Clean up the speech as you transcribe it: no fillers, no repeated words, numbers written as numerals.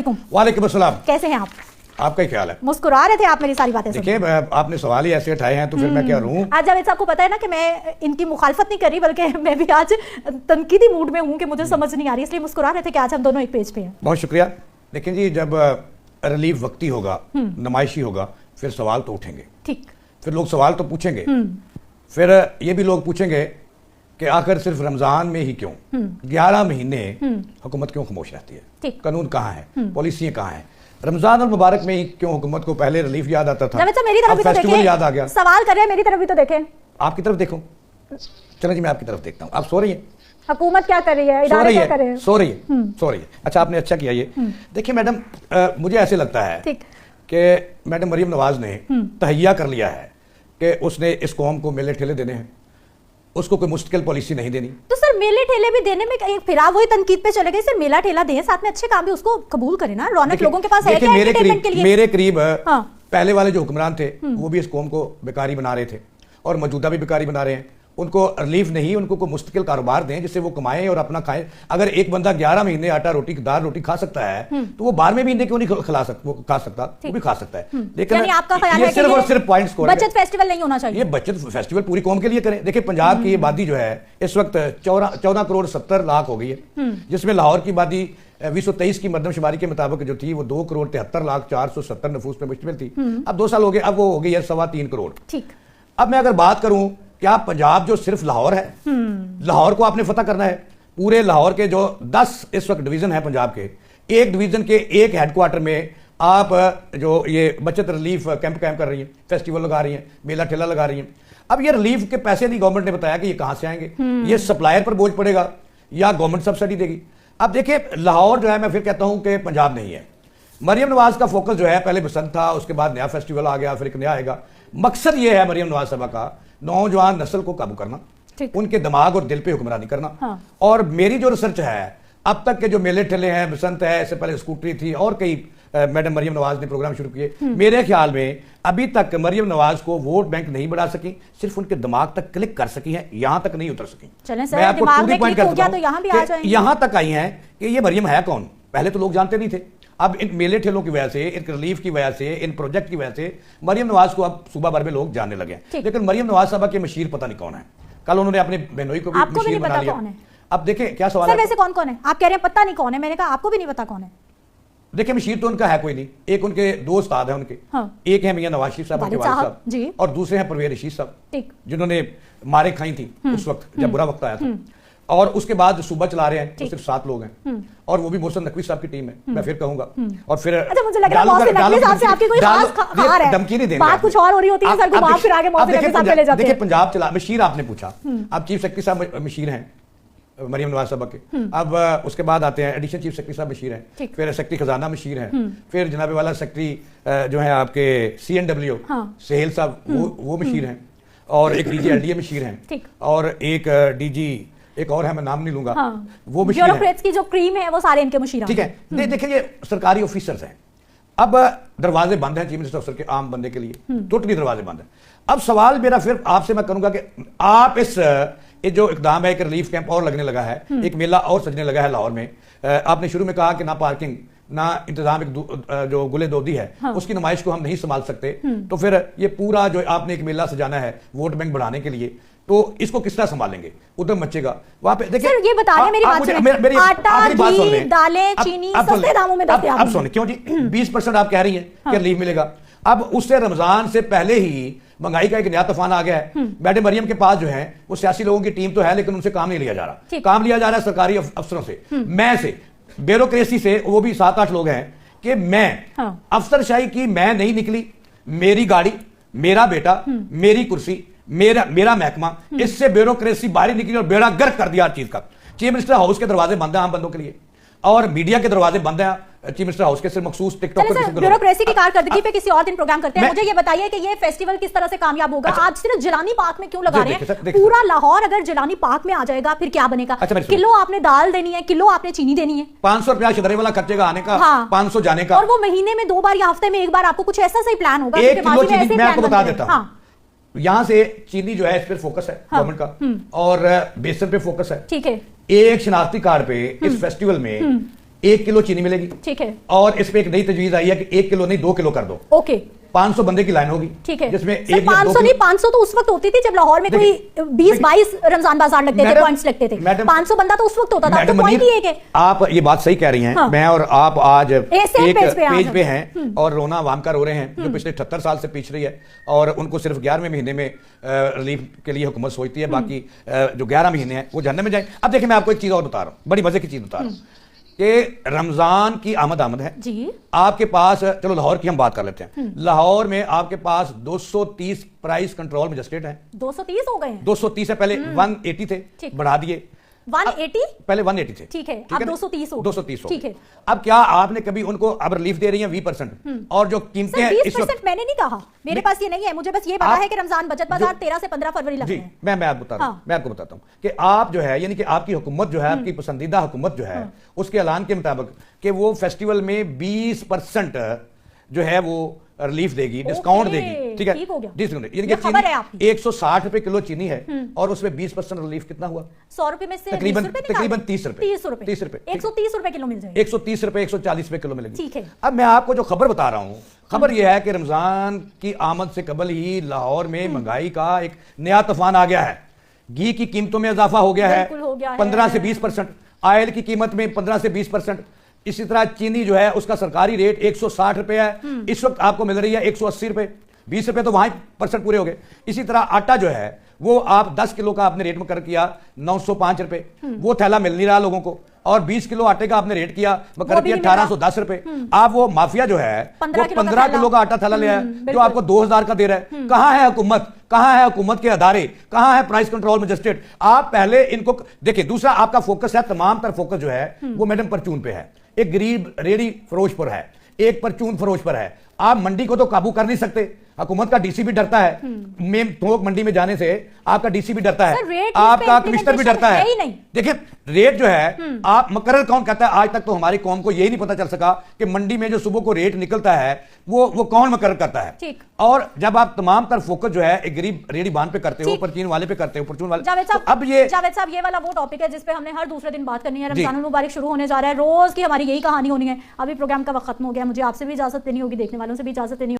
वालेकुम। वालेकुम अस्सलाम। कैसे हैं आप? आपका ही ख्याल है? मुस्कुरा रहे थे आप मेरी सारी बातें देखिए आपने सवाल ही ऐसे उठाए हैं तो फिर मैं क्या करूं। आज जावेद साहब को पता है ना कि मैं इनकी मुखालफत नहीं कर रही, बल्कि मैं भी आज तनकीदी मूड में हूं कि मुझे समझ नहीं आ रही, इसलिए मुस्कुरा रहे थे कि आज हम दोनों एक पेज पे हैं। बहुत शुक्रिया। देखिए जी, जब रिलीफ वक्ती होगा, नुमाइशी होगा, फिर सवाल तो उठेंगे। ठीक। फिर लोग सवाल तो पूछेंगे। फिर ये भी लोग पूछेंगे कि आखिर सिर्फ रमजान में ही क्यों 11 महीने हुकूमत क्यों खामोश रहती है? कानून कहाँ है? पॉलिसियां कहाँ हैं? रमजान और मुबारक में ही क्यों हुकूमत को पहले रिलीफ याद आता था, मेरी तरफ भी तो फेस्टिवल याद आ गया। सवाल कर रहे हैं, मेरी तरफ भी तो देखें। आपकी तरफ देखो। चलो जी, मैं आपकी तरफ देखता हूँ। आप सो रही हैं? हुकूमत क्या कर रही है? इदारे क्या कर रहे हैं? सो रही है। अच्छा, आपने अच्छा किया ये। देखिए मैडम, मुझे ऐसे लगता है कि मैडम मरियम नवाज ने तहैया कर लिया है कि उसने इस कौम को मेले ठेले देने हैं, उसको कोई मुस्तकिल पॉलिसी नहीं देनी। तो सर मेले ठेले भी देने में फिर आप वही तनकीद पे चले गए। सर मेला ठेला दें, साथ में अच्छे काम भी उसको कबूल करें ना। रौनक लोगों के पास है क्या एंटरटेनमेंट के लिए? मेरे करीब पहले वाले जो हुक्मरान थे वो भी इस कौम को बेकारी बना रहे थे और मौजूदा भी बेकारी बना रहे हैं। उनको रिलीफ नहीं, उनको कोई मुस्तकिल कारोबार दें जिससे वो कमाएं और अपना खाएं। अगर एक बंदा 11 महीने आटा रोटी दाल रोटी खा सकता है तो वो 12वें महीने क्यों नहीं खा सकता? वो भी खा सकता है। लेकिन आपका ख्याल है सिर्फ और सिर्फ पॉइंट्स को बचत फेस्टिवल नहीं होना चाहिए। ये बचत फेस्टिवल पूरी कौम के लिए करें। देखिए पंजाब की आबादी जो है इस वक्त 14 करोड़ 70 लाख हो गई है, जिसमें लाहौर की आबादी 2023 की मरदमशुमारी के मुताबिक जो थी वो 2 करोड़ 73 लाख 470 नफूस पे मुश्तमिल थी। अब 2 साल हो गए, अब वो हो गई है 3.25 करोड़। ठीक। अब मैं अगर बात करूं, क्या पंजाब जो सिर्फ लाहौर है, लाहौर को आपने फतह करना है। पूरे लाहौर के जो 10 इस वक्त डिवीजन है पंजाब के, एक डिवीजन के एक हेडक्वार्टर में आप जो ये बचत रिलीफ कैंप कर रही हैं, फेस्टिवल लगा रही हैं, मेला ठेला लगा रही हैं। अब ये रिलीफ के पैसे नहीं गवर्नमेंट ने बताया कि ये कहां से आएंगे। ये सप्लायर पर बोझ पड़ेगा या गवर्नमेंट सब्सिडी देगी? अब देखिए लाहौर जो है, मैं फिर कहता हूं कि पंजाब नहीं है। मरियम नवाज का फोकस जो है, पहले बसंत था, उसके बाद नया फेस्टिवल आ गया, फिर एक नया आएगा। मकसद ये है मरियम नवाज साहबा का नौजवान नस्ल को काबू करना, उनके दिमाग और दिल पे हुक्मरानी करना। और मेरी जो रिसर्च है, अब तक के जो मेले ठेले हैं, बसंत है, इससे पहले स्कूटरी थी और कई मैडम मरियम नवाज ने प्रोग्राम शुरू किए, मेरे ख्याल में अभी तक मरियम नवाज को वोट बैंक नहीं बढ़ा सकी, सिर्फ उनके दिमाग तक क्लिक कर सकी है, यहां तक नहीं उतर सकी। मैं आपको पूरी पॉइंट करता हूं, यहां तक आई हैं कि ये मरियम है कौन। पहले तो लोग जानते नहीं थे। अब इन मेले ठेलों की वजह से, इन रिलीफ की वजह से, इन प्रोजेक्ट की वजह से मरियम नवाज को अब सूबा भर में लोग जानने लगे। लेकिन मरियम नवाज साहबा के मशीर पता नहीं कौन है। कल उन्होंने अपने बहनोई को भी मशीर बना लिया। अब देखें क्या सवाल है। वैसे कौन है? आप कह रहे हैं पता नहीं कौन है, मैंने कहा आपको भी नहीं पता कौन है। देखिए मशीर तो उनका है कोई नहीं। एक उनके 2 उस्ताद हैं उनके। एक है मियां नवाज शरीफ साहब, उनके वालिद साहब, और दूसरे हैं परवेज रशीद साहब, जिन्होंने मारे खाई थी उस वक्त जब बुरा वक्त आया था। और उसके बाद सूबा चला रहे हैं तो सिर्फ 7 लोग हैं, और वो भी मोहसिन नकवी साहब की टीम है। मैं फिर कहूंगा। और फिर मुझे लग रहा है मोहसिन नकवी साहब से आपकी कोई खास हार है। धमकी नहीं देंगे, बात कुछ और हो रही होती है सर, घुमा फिर आगे मोहसिन नकवी साहब चले जाते हैं। देखिए पंजाब चला, मशीर आपने पूछा। अब चीफ सेक्रेटरी साहब मशीर हैं मरियम नवाज साहबा के। अब उसके बाद आते हैं एडिशनल चीफ सेक्रेटरी साहब मशीर हैं, फिर सेक्रेटरी खजाना मशीर हैं, फिर जनाबे वाला सेक्रेटरी जो है आपके CNW सहेल साहब वो मशीर हैं, और एक DG LDA मशीर हैं, और एक DG एक और है, मैं नाम नहीं लूंगा। वो ब्यूरोक्रेट्स की जो क्रीम है वो सारे इनके मशीर हैं। ठीक है। देखिए ये सरकारी ऑफिसर्स हैं। अब दरवाजे बंद हैं चीफ मिनिस्टर ऑफिसर के आम बंदे के लिए, टोटली दरवाजे बंद हैं। अब सवाल मेरा फिर आपसे मैं करूंगा कि आप इस जो इकदाम है, एक रिलीफ कैंप और लगने लगा है, एक मेला और सजने लगा है लाहौर में। आपने शुरू में कहा कि ना पार्किंग ना इंतजाम, एक जो गुले दोदी है उसकी नुमाइश को हम नहीं संभाल सकते, तो फिर ये पूरा जो आपने एक मेला सजाना है वोट बैंक बढ़ाने के लिए, तो इसको किस तरह संभालेंगे? उधर मचेगा वहां पे। देखिए ये बता दें, मेरी बात सुनिए, आटा, घी, दालें, चीनी सस्ते दामों में दस्तयाब। अब सुनिए, क्यों जी 20% आप कह रही हैं कि रिलीफ मिलेगा। अब उससे रमजान से पहले ही महंगाई का एक नया तूफान आ गया है। मैडम मरियम के पास जो है वो सियासी लोगों की टीम तो है, लेकिन उनसे काम नहीं लिया जा रहा। काम लिया जा रहा है सरकारी अफसरों से, मैं से, ब्यूरोक्रेसी से, वो भी 7-8 लोग हैं कि मैं अफसरशाही की मैं नहीं निकली, मेरी गाड़ी, मेरा बेटा, मेरी कुर्सी, मेरा महकमा, इससे ब्यूरोक्रेसी बाहर निकली और बेड़ा गर्क कर दिया हर चीज का। चीफ मिनिस्टर हाउस के दरवाजे बंद हैं आम बंदों के लिए, और मीडिया के दरवाजे बंद हैं चीफ मिनिस्टर हाउस के, सिर्फ मखसूस टिकटॉक पर। ब्यूरोक्रेसी की कारकर्दगी पे किसी और दिन प्रोग्राम करते हैं। मुझे ये बताइए कि ये फेस्टिवल किस तरह से कामयाब होगा? आज सिर्फ जिलानी पार्क में क्यों लगा रहे हैं? पूरा लाहौर अगर जिलानी पार्क में आ जाएगा फिर क्या बनेगा? किलो आपने दाल देनी है, किलो आपने चीनी देनी है, 500 रुपया शदरे वाला खर्चेगा आने का, 500 जाने का, और वो महीने में 2 बार या हफ्ते में 1 बार आपको कुछ ऐसा सही प्लान होगा। मैं आपको बता देता हूं, यहां से चीनी जो है इस पर फोकस है गवर्नमेंट का, और बेसन पे फोकस है। ठीक है। एक शनाख्ती कार्ड पे इस फेस्टिवल में 1 किलो चीनी मिलेगी। ठीक है। और इस पे एक नई तजवीज आई है कि 1 किलो नहीं 2 किलो कर दो। ओके। 500 बंदे की लाइन होगी। ठीक है। जिसमें 500 नहीं, 500 तो उस वक्त होती थी जब लाहौर में कोई 20-22 रमजान बाजार लगते थे, पॉइंट्स लगते थे। 500 बंदा तो उस वक्त होता था। तो पॉइंट ही एक है। आप ये बात सही कह रही हैं। हाँ। मैं और आप आज एक पेज पे हैं और रोना वाम कर रो रहे हैं, जो पिछले 78 साल से पीछ रही है और उनको सिर्फ 11वें महीने में रिलीफ के लिए हुकूमत सोचती है, बाकी जो 11 महीने हैं वो जहन्नम में जाए। अब देखिए, मैं आपको एक चीज और बता रहा हूं, बड़ी मजे की चीज बता रहा हूं कि रमजान की आमद है जी। आपके पास, चलो लाहौर की हम बात कर लेते हैं, लाहौर में आपके पास 230 प्राइस कंट्रोल मजिस्ट्रेट हैं। 230 हो गए हैं। 230 है, पहले 180 थे, बढ़ा दिए 180, पहले 180 थे। ठीक है, अब 230 हो। 230 हो। ठीक है। अब क्या आपने कभी उनको अब रिलीफ दे रही हैं 20%? और जो कीमतें हैं 20% मैंने नहीं कहा, मेरे पास ये नहीं है, मुझे बस ये पता है कि रमजान बचत बाजार 13 से 15 फरवरी लगते हैं। मैं आपको बता रहा हूं, मैं आपको बताता हूं कि आप जो है, यानी कि आपकी हुकूमत जो है, आपकी पसंदीदा हुकूमत जो है, उसके ऐलान के मुताबिक कि वो फेस्टिवल में 20% जो है वो रिलीफ देगी, डिस्काउंट देगी। ठीक है, डिस्काउंट, यानी कि चीनी 160 रुपए किलो चीनी है और उसमें 20% रिलीफ कितना हुआ? 100 रुपए में से तकरीबन 30 रुपए 130 रुपए किलो मिल जाएगी। 130 रुपए 140 रुपए किलो मिलेगी। ठीक है। अब मैं आपको जो खबर बता रहा हूं, खबर यह है कि रमजान की आमद से कबल ही लाहौर में महंगाई का एक नया तूफान आ गया है। घी की कीमतों में इजाफा हो गया है 15 से 20%, ऑयल की कीमत में 15 से 20%। इसी तरह चीनी जो है उसका सरकारी रेट 160 रुपए है, इस वक्त आपको मिल रही है 180 रुपए, 20 रुपए तो वहां परसेंट पूरे हो गए। इसी तरह आटा जो है वो आप 10 किलो का आपने रेट मुकर किया 905 रुपए, वो थैला मिल नहीं रहा लोगों को। और 20 किलो आटे का आपने रेट किया मुकर किया 1810 रुपए। आप वो माफिया जो है वो 15 किलो का आटा थैला ले आया जो आपको 2000 का दे रहा है। कहां है हुकूमत, कहां है हुकूमत के अदारे, कहां है प्राइस कंट्रोल मजिस्ट्रेट? आप पहले इनको देखिए। दूसरा आपका फोकस है, तमाम तर फोकस जो है वो मैडम परचून पे है, एक गरीब रेडी फरोश पर है, एक परचून फरोश पर है। आप मंडी को तो काबू कर नहीं सकते, हुकूमत का डीसी भी डरता है, मेन थोक मंडी में जाने से आपका डीसी भी डरता है, आपका कमिश्नर भी डरता है। देखिए रेट जो है आप मुकर्रर कौन कहता है? आज तक तो हमारी कौम को यही नहीं पता चल सका कि मंडी में जो सुबह को रेट निकलता है वो कौन मुकर्रर करता है। और जब आप तमाम तर फोकस जो है एक गरीब रेडी बांध पे करते हो, परचीन वाले पे करते हो, परचून वाले। जावेद साहब ये वाला वो टॉपिक है जिसपे हमने हर दूसरे दिन बात करनी है। रमजानुल मुबारक शुरू होने जा रहा है, रोज की हमारी यही कहानी होनी है। अभी प्रोग्राम का वक्त खत्म हो गया, मुझे आपसे भी इजाजत देनी होगी, देखने वालों से भी इजाजत देनी होगी।